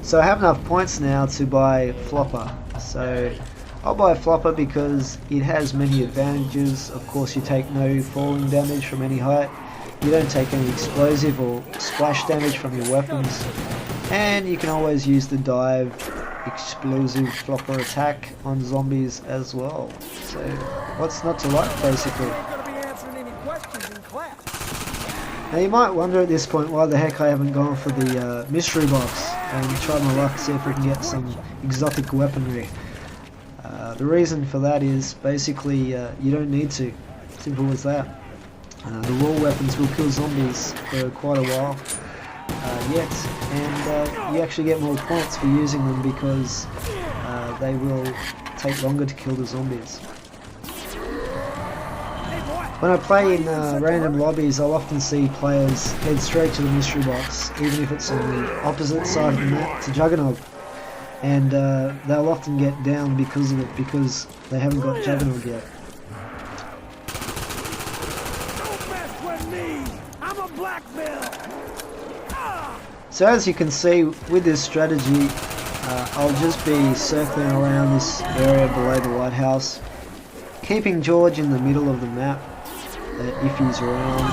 So I have enough points now to buy Flopper. So I'll buy Flopper because it has many advantages. Of course, you take no falling damage from any height. You don't take any explosive or splash damage from your weapons. And you can always use the dive explosive Flopper attack on zombies as well. So what's not to like, basically? Now you might wonder at this point why the heck I haven't gone for the mystery box and tried my luck to see if we can get some exotic weaponry. The reason for that is basically you don't need to. Simple as that. The raw weapons will kill zombies for quite a while yet, and you actually get more points for using them because they will take longer to kill the zombies. When I play in random lobbies, I'll often see players head straight to the mystery box, even if it's on the opposite side of the map to Juggernaut. And they'll often get down because of it, because they haven't got Juggernaut yet. Don't mess with me! I'm a black belt! So as you can see, with this strategy, I'll just be circling around this area below the lighthouse, keeping George in the middle of the map if he's around,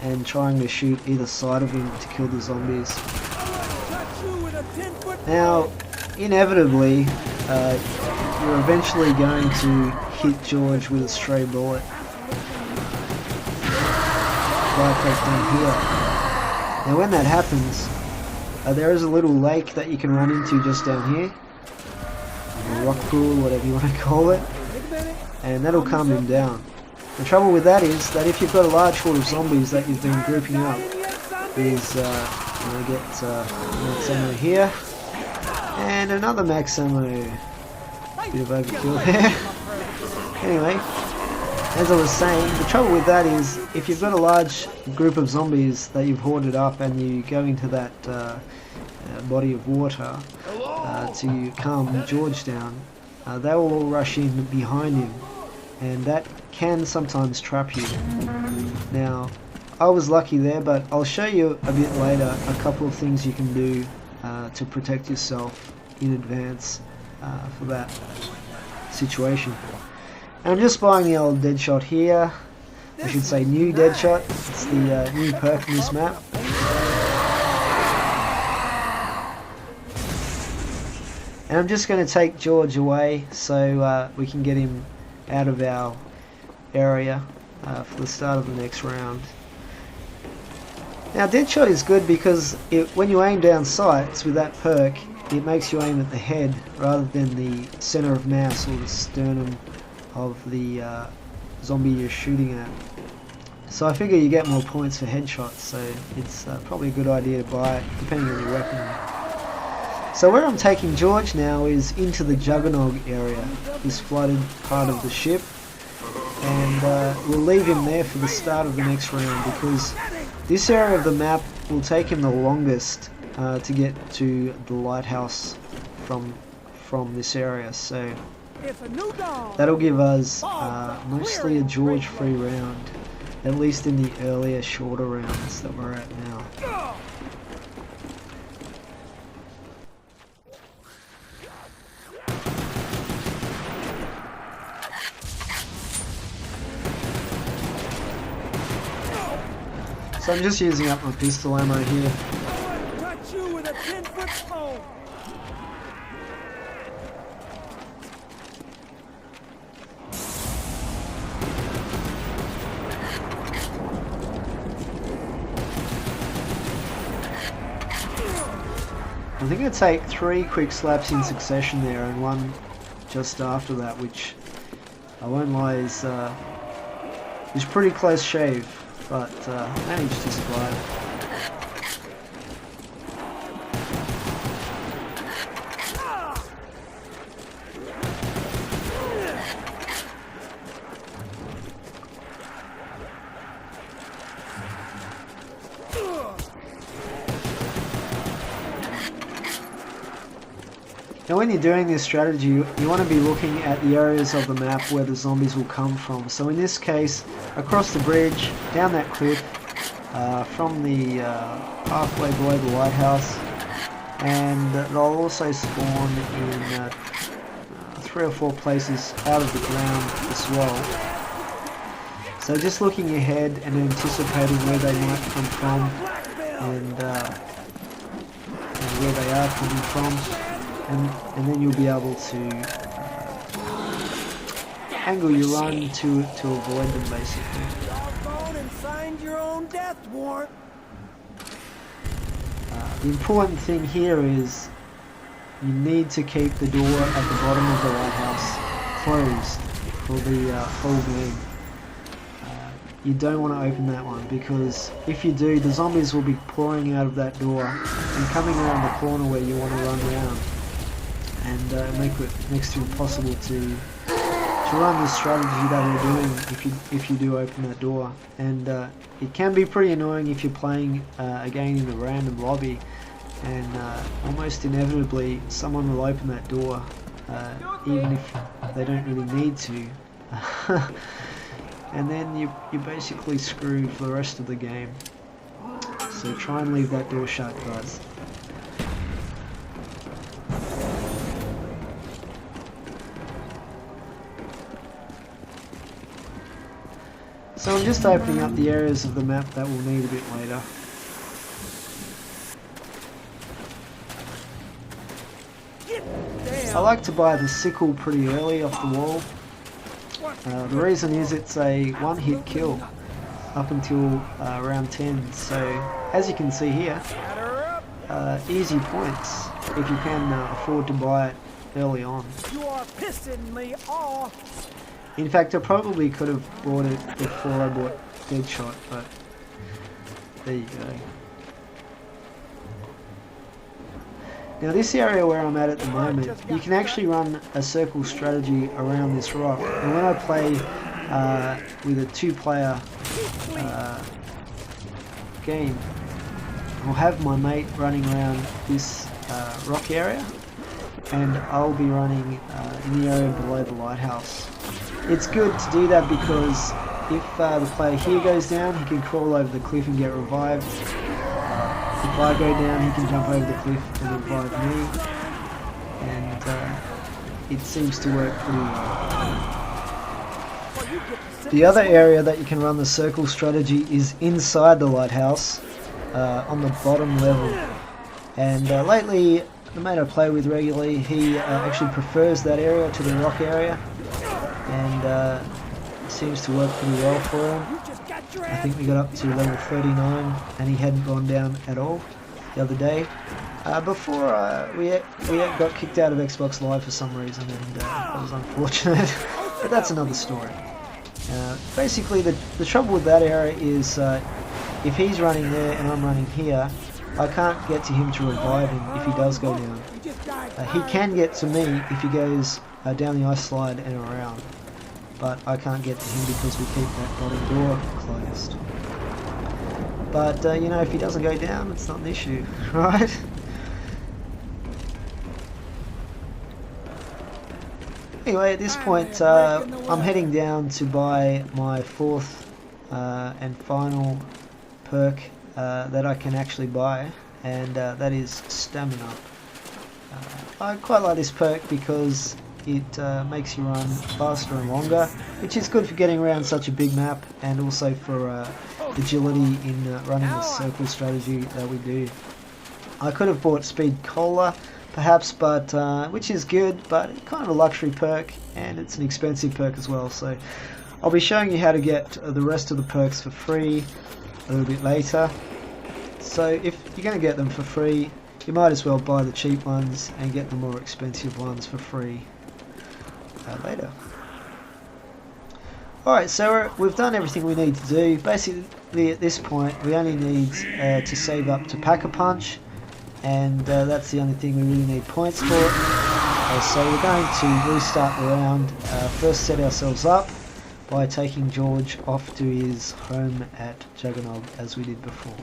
and trying to shoot either side of him to kill the zombies. Now, inevitably, you're eventually going to hit George with a stray bullet, like I've done here. Now when that happens, there is a little lake that you can run into just down here, a rock pool, whatever you want to call it, and that'll calm him down. The trouble with that is that if you've got a large horde of zombies that you've been grouping up, is you get max ammo here, and another max ammo. Bit of overkill there. Anyway, as I was saying, the trouble with that is if you've got a large group of zombies that you've hoarded up and you go into that body of water to calm George down, they will all rush in behind him, and that can sometimes trap you. Now, I was lucky there, but I'll show you a bit later a couple of things you can do to protect yourself in advance for that situation. And I'm just buying the old Deadshot here. I should say new Deadshot. It's the new perk in this map. And I'm just going to take George away so we can get him out of our area for the start of the next round. Now Deadshot is good because when you aim down sights with that perk, it makes you aim at the head rather than the center of mass or the sternum of the zombie you're shooting at. So I figure you get more points for headshots, so it's probably a good idea to buy it depending on your weapon. So where I'm taking George now is into the Juggernaut area, this flooded part of the ship, and we'll leave him there for the start of the next round because this area of the map will take him the longest to get to the lighthouse from this area. So that'll give us mostly a George free round, at least in the earlier shorter rounds that we're at now. So I'm just using up my pistol ammo here. I think I take 3 quick slaps in succession there and one just after that, which I won't lie is pretty close shave, but managed to survive. Now when you're doing this strategy, you want to be looking at the areas of the map where the zombies will come from. So in this case, across the bridge, down that cliff, from the pathway below the lighthouse, and they'll also spawn in 3 or 4 places out of the ground as well. So just looking ahead and anticipating where they might come from, and where they are coming from, and then you'll be able to angle your run to avoid them, basically. Doggone and signed your own death warrant. The important thing here is you need to keep the door at the bottom of the lighthouse closed for the whole game. You don't want to open that one, because if you do, the zombies will be pouring out of that door and coming around the corner where you want to run around, and make it next to impossible to run the strategy that we're doing if you do open that door. And it can be pretty annoying if you're playing again in a random lobby, and almost inevitably someone will open that door even if they don't really need to. And then you're basically screwed for the rest of the game. So try and leave that door shut, guys. So I'm just opening up the areas of the map that we'll need a bit later. I like to buy the sickle pretty early off the wall. The reason is it's a one-hit kill up until round 10. So as you can see here, easy points if you can afford to buy it early on. You are pissing me off. In fact, I probably could have bought it before I bought Deadshot, but there you go. Now this area where I'm at the moment, you can actually run a circle strategy around this rock. And when I play with a 2-player game, I'll have my mate running around this rock area, and I'll be running in the area below the lighthouse. It's good to do that because if the player here goes down, he can crawl over the cliff and get revived. If I go down, he can jump over the cliff and revive me, and it seems to work pretty well. The other area that you can run the circle strategy is inside the lighthouse, on the bottom level. And lately, the mate I play with regularly, he actually prefers that area to the rock area, and it seems to work pretty well for him. I think we got up to level 39 and he hadn't gone down at all the other day. Before we got kicked out of Xbox Live for some reason, and that was unfortunate, but that's another story. Basically the trouble with that area is if he's running there and I'm running here, I can't get to him to revive him if he does go down. He can get to me if he goes down the ice slide and around, but I can't get to him because we keep that bottom door closed. But you know, if he doesn't go down, it's not an issue, right? Anyway, at this point, I'm heading down to buy my 4th and final perk that I can actually buy, and that is stamina. I quite like this perk because it makes you run faster and longer, which is good for getting around such a big map, and also for agility in running the circle strategy that we do. I could have bought Speed Cola perhaps, but which is good, but kind of a luxury perk, and it's an expensive perk as well. So I'll be showing you how to get the rest of the perks for free a little bit later. So if you're going to get them for free, you might as well buy the cheap ones and get the more expensive ones for free later. Alright, so we've done everything we need to do. Basically at this point we only need to save up to Pack-a-Punch, and that's the only thing we really need points for. So we're going to restart the round. First set ourselves up by taking George off to his home at Juggernaut as we did before.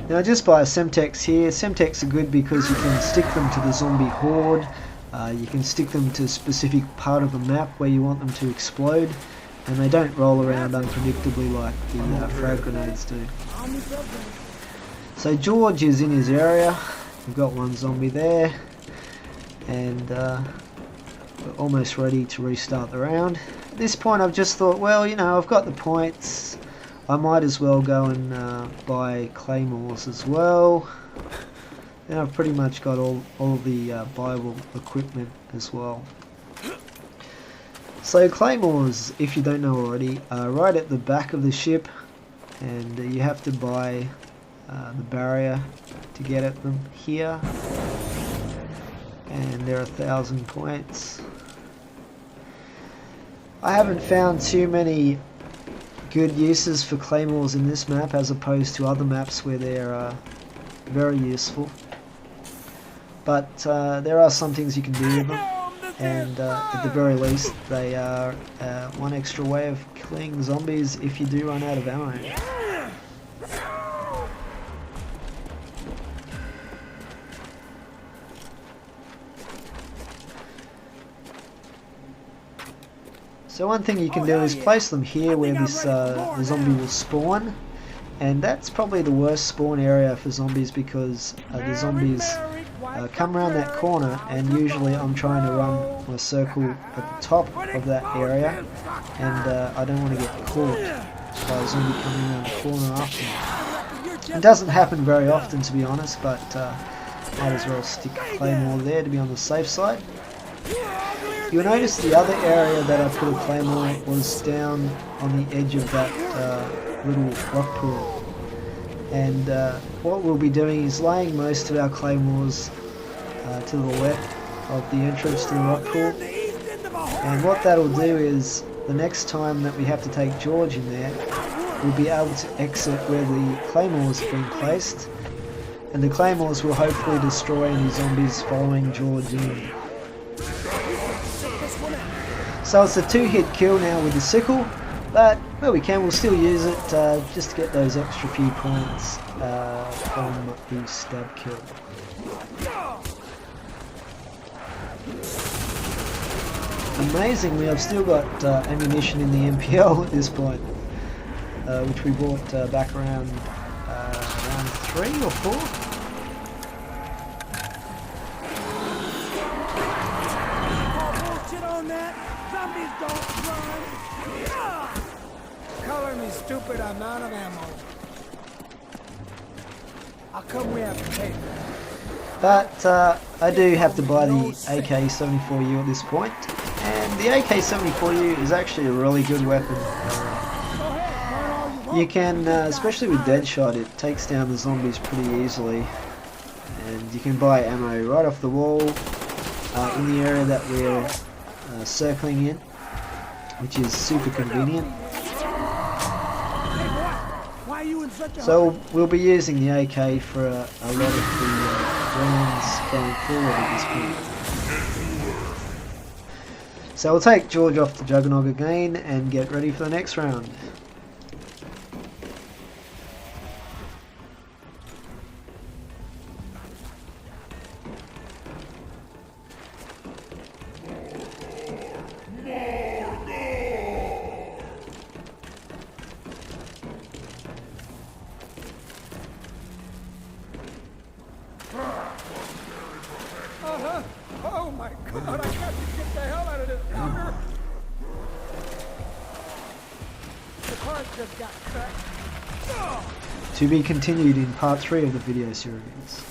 Now just buy a Semtex here. Semtex are good because you can stick them to the zombie horde. You can stick them to a specific part of the map where you want them to explode, and they don't roll around unpredictably like the frag grenades do. So George is in his area. We've got one zombie there, and we're almost ready to restart the round. At this point I've just thought, well, you know, I've got the points, I might as well go and buy claymores as well. And I've pretty much got all the buyable equipment as well. So claymores, if you don't know already, are right at the back of the ship, and you have to buy the barrier to get at them here, and they're 1,000 points. I haven't found too many good uses for claymores in this map as opposed to other maps where they're very useful. But there are some things you can do with them, and at the very least they are one extra way of killing zombies if you do run out of ammo. So one thing you can do is place them here where this the zombie will spawn, and that's probably the worst spawn area for zombies because the zombies come around that corner, and usually I'm trying to run my circle at the top of that area, and I don't want to get caught by a zombie coming around the corner after me. It doesn't happen very often, to be honest, but might as well stick a claymore there to be on the safe side. You'll notice the other area that I put a claymore was down on the edge of that little rock pool. And what we'll be doing is laying most of our claymores to the left of the entrance to the rock pool. And what that'll do is, the next time that we have to take George in there, we'll be able to exit where the claymores have been placed. And the claymores will hopefully destroy any zombies following George in. So it's a 2-hit kill now with the sickle, but where we can we'll still use it just to get those extra few points from the stab kill. Amazingly, I've still got ammunition in the MPL at this point, which we bought back around round 3 or 4. Color me stupid amount of ammo. How come we have to pay for that? But I do have to buy the AK-74U at this point, and the AK-74U is actually a really good weapon. You can, especially with Deadshot, it takes down the zombies pretty easily, and you can buy ammo right off the wall in the area that we're circling in, which is super convenient. So we'll be using the AK for a lot of the rounds going forward at this point. So we'll take George off the juggernaut again and get ready for the next round. Oh my God, I got to get the hell out of this bunker. The part just got cracked. To be continued in part 3 of the video series.